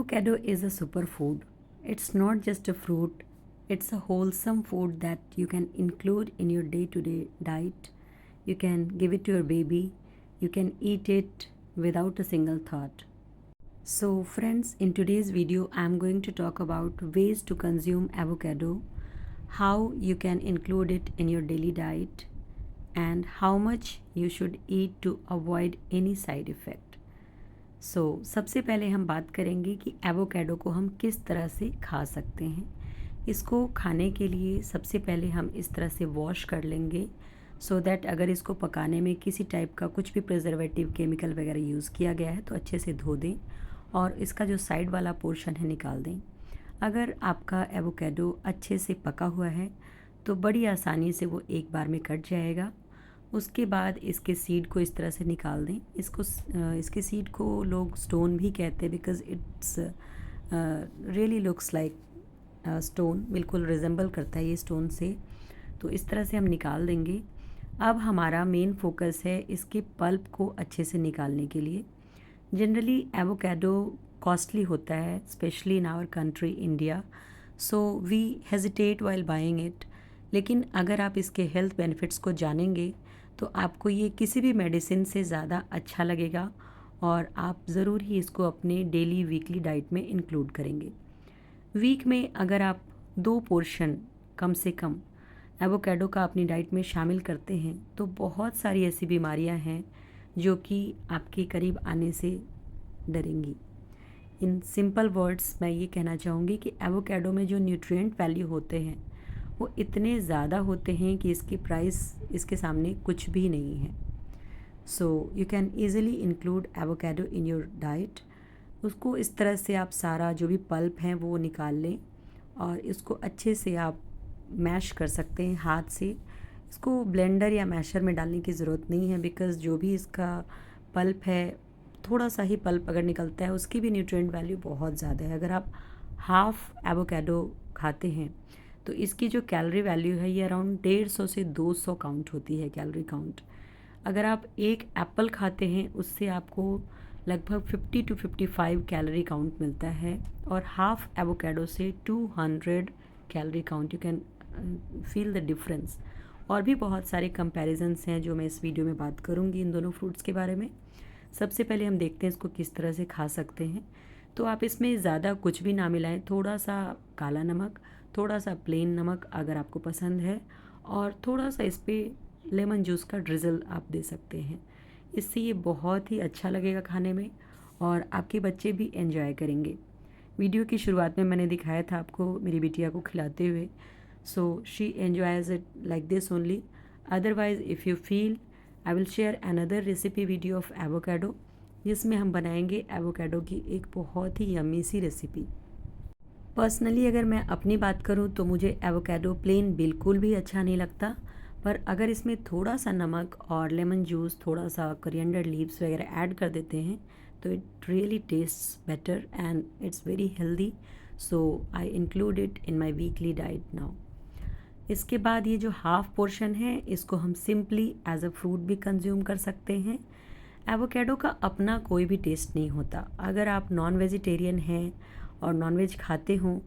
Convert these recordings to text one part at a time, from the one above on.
Avocado is a superfood. It's not just a fruit, it's a wholesome food that you can include in your day to day diet. You can give it to your baby. You can eat it without a single thought. So, friends, in today's video, I'm going to talk about ways to consume avocado, how you can include it in your daily diet, and how much you should eat to avoid any side effect. सबसे पहले हम बात करेंगे कि avocado को हम किस तरह से खा सकते हैं। इसको खाने के लिए सबसे पहले हम इस तरह से वॉश कर लेंगे सो दैट अगर इसको पकाने में किसी टाइप का कुछ भी प्रिजर्वेटिव केमिकल वगैरह यूज़ किया गया है तो अच्छे से धो दें और इसका जो साइड वाला पोर्शन है निकाल दें। अगर आपका एवोकेडो अच्छे से पका हुआ है तो बड़ी आसानी से वो एक बार में कट जाएगा। उसके बाद इसके सीड को इस तरह से निकाल दें। इसके सीड को लोग स्टोन भी कहते हैं because it's really looks like stone, बिल्कुल रिजेंबल करता है ये स्टोन से। तो इस तरह से हम निकाल देंगे। अब हमारा मेन फोकस है इसके पल्प को अच्छे से निकालने के लिए। जनरली एवोकेडो कॉस्टली होता है, specially in our country India, so we hesitate while buying it. लेकिन अगर आप इसके हेल्थ बेनिफिट्स को जानेंगे तो आपको ये किसी भी मेडिसिन से ज़्यादा अच्छा लगेगा और आप ज़रूर ही इसको अपने डेली वीकली डाइट में इंक्लूड करेंगे। वीक में अगर आप 2 पोर्शन कम से कम एवोकेडो का अपनी डाइट में शामिल करते हैं तो बहुत सारी ऐसी बीमारियां हैं जो कि आपके करीब आने से डरेंगी। इन सिंपल वर्ड्स मैं ये कहना चाहूँगी कि एवोकेडो में जो न्यूट्रिएंट वैल्यू होते हैं वो इतने ज़्यादा होते हैं कि इसकी प्राइस इसके सामने कुछ भी नहीं है। So you can easily include avocado in your diet. उसको इस तरह से आप सारा जो भी पल्प है वो निकाल लें और इसको अच्छे से आप मैश कर सकते हैं हाथ से। इसको ब्लेंडर या मैशर में डालने की ज़रूरत नहीं है बिकॉज़ जो भी इसका पल्प है, थोड़ा सा ही पल्प अगर निकलता है उसकी भी न्यूट्रिएंट वैल्यू बहुत ज़्यादा है। अगर आप हाफ़ एवोकेडो खाते हैं तो इसकी जो कैलोरी वैल्यू है ये अराउंड 150 से 200 काउंट होती है, कैलोरी काउंट। अगर आप एक एप्पल खाते हैं उससे आपको लगभग 50 टू 55 कैलोरी काउंट मिलता है और हाफ एवोकेडो से 200 calorie count. You can feel the difference. और भी बहुत सारे कंपैरिजन्स हैं जो मैं इस वीडियो में बात करूँगी इन दोनों फ्रूट्स के बारे में। सबसे पहले हम देखते हैं इसको किस तरह से खा सकते हैं। तो आप इसमें ज़्यादा कुछ भी ना मिलाएं, थोड़ा सा काला नमक, थोड़ा सा प्लेन नमक अगर आपको पसंद है और थोड़ा सा इस पर लेमन जूस का ड्रिज़ल आप दे सकते हैं। इससे ये बहुत ही अच्छा लगेगा खाने में और आपके बच्चे भी एंजॉय करेंगे। वीडियो की शुरुआत में मैंने दिखाया था आपको मेरी बिटिया को खिलाते हुए, so she enjoys it like this only. Otherwise if you feel I will share another recipe video of avocado जिसमें हम बनाएंगे एवोकेडो की एक बहुत ही यम्मी सी रेसिपी। पर्सनली अगर मैं अपनी बात करूं तो मुझे एवोकेडो प्लेन बिल्कुल भी अच्छा नहीं लगता, पर अगर इसमें थोड़ा सा नमक और लेमन जूस, थोड़ा सा कोरिएंडर लीव्स वगैरह ऐड कर देते हैं तो it really tests better and it's very healthy. So I include it in my weekly diet now. इसके बाद ये जो हाफ पोर्शन है इसको हम सिंपली एज अ फ्रूट भी कंज्यूम कर सकते हैं। एवोकेडो का अपना कोई भी टेस्ट नहीं होता। अगर आप नॉन वेजिटेरियन हैं और नॉनवेज खाते हों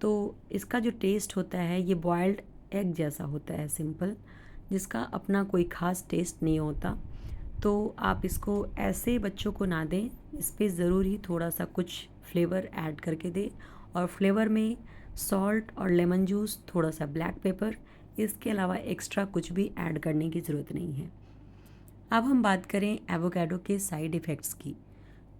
तो इसका जो टेस्ट होता है ये बॉयल्ड एग जैसा होता है, सिंपल, जिसका अपना कोई ख़ास टेस्ट नहीं होता। तो आप इसको ऐसे बच्चों को ना दें, इस पर ज़रूर ही थोड़ा सा कुछ फ्लेवर ऐड करके दें और फ्लेवर में सॉल्ट और लेमन जूस, थोड़ा सा ब्लैक पेपर, इसके अलावा एक्स्ट्रा कुछ भी ऐड करने की ज़रूरत नहीं है। अब हम बात करें एवोकेडो के साइड इफ़ेक्ट्स की।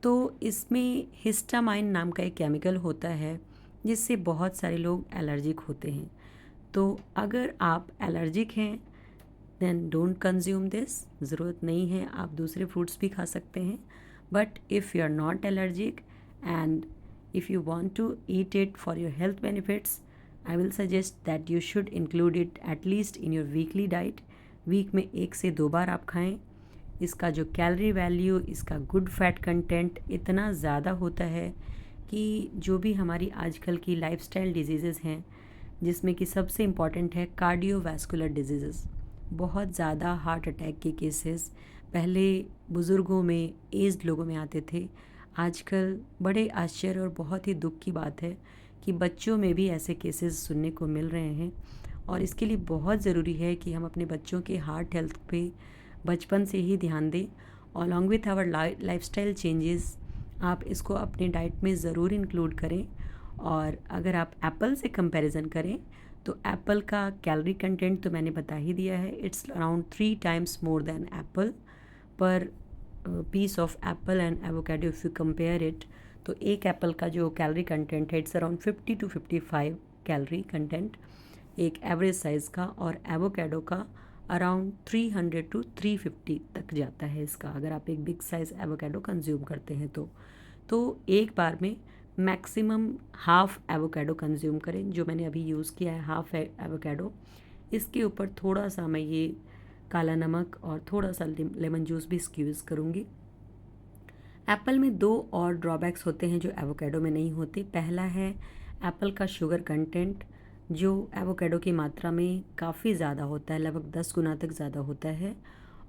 तो इसमें हिस्टामाइन नाम का एक केमिकल होता है जिससे बहुत सारे लोग एलर्जिक होते हैं। तो अगर आप एलर्जिक हैं देन डोंट कंज्यूम दिस। ज़रूरत नहीं है, आप दूसरे फ्रूट्स भी खा सकते हैं। But if you are not allergic and if you want to eat it for your health benefits, I will suggest that you should include it at least in your weekly diet. Week में 1 से 2 बार आप खाएं। इसका जो calorie value, इसका good fat content इतना ज़्यादा होता है कि जो भी हमारी आजकल की लाइफस्टाइल डिजीज़ेज़ हैं जिसमें कि सबसे इम्पॉर्टेंट है कार्डियोवैस्कुलर डिजीज़ेज़, बहुत ज़्यादा हार्ट अटैक के केसेस पहले बुज़ुर्गों में, एज्ड लोगों में आते थे, आजकल बड़े आश्चर्य और बहुत ही दुख की बात है कि बच्चों में भी ऐसे केसेस सुनने को मिल रहे हैं और इसके लिए बहुत ज़रूरी है कि हम अपने बच्चों के हार्ट हेल्थ पे बचपन से ही ध्यान दें। Along with our lifestyle changes आप इसको अपने डाइट में ज़रूर इंक्लूड करें। और अगर आप एप्पल से कंपैरिजन करें तो एप्पल का कैलोरी कंटेंट तो मैंने बता ही दिया है, it's around 3 times more than apple. पर piece of apple and avocado if you compare it, तो एक एप्पल का जो कैलोरी कंटेंट है it's around 50 to 55 calorie content एक एवरेज साइज़ का, और एवोकाडो का अराउंड 300 to 350 तक जाता है इसका, अगर आप एक बिग साइज़ एवोकाडो कंज्यूम करते हैं तो एक बार में मैक्सिमम हाफ़ एवोकाडो कंज्यूम करें। जो मैंने अभी यूज़ किया है हाफ़ एवोकाडो, इसके ऊपर थोड़ा सा मैं ये काला नमक और थोड़ा सा लेमन जूस भी स्क्यूज़ करूँगी। एप्पल में दो और ड्रॉबैक्स होते हैं जो एवोकाडो में नहीं होते। पहला है एप्पल का शुगर कंटेंट, जो एवोकाडो की मात्रा में काफ़ी ज़्यादा होता है, लगभग 10 गुना तक ज़्यादा होता है।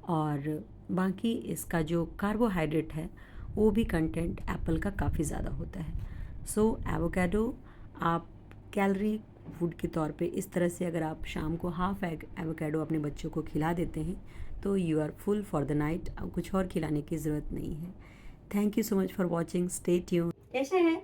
और बाकी इसका जो कार्बोहाइड्रेट है वो भी कंटेंट एप्पल का काफ़ी ज़्यादा होता है। सो एवोकाडो आप कैलोरी फूड के तौर पे इस तरह से अगर आप शाम को हाफ एवोकाडो अपने बच्चों को खिला देते हैं तो you are full for the night, अब कुछ और खिलाने की ज़रूरत नहीं है। Thank you so much for watching, stay tune. कैसे हैं?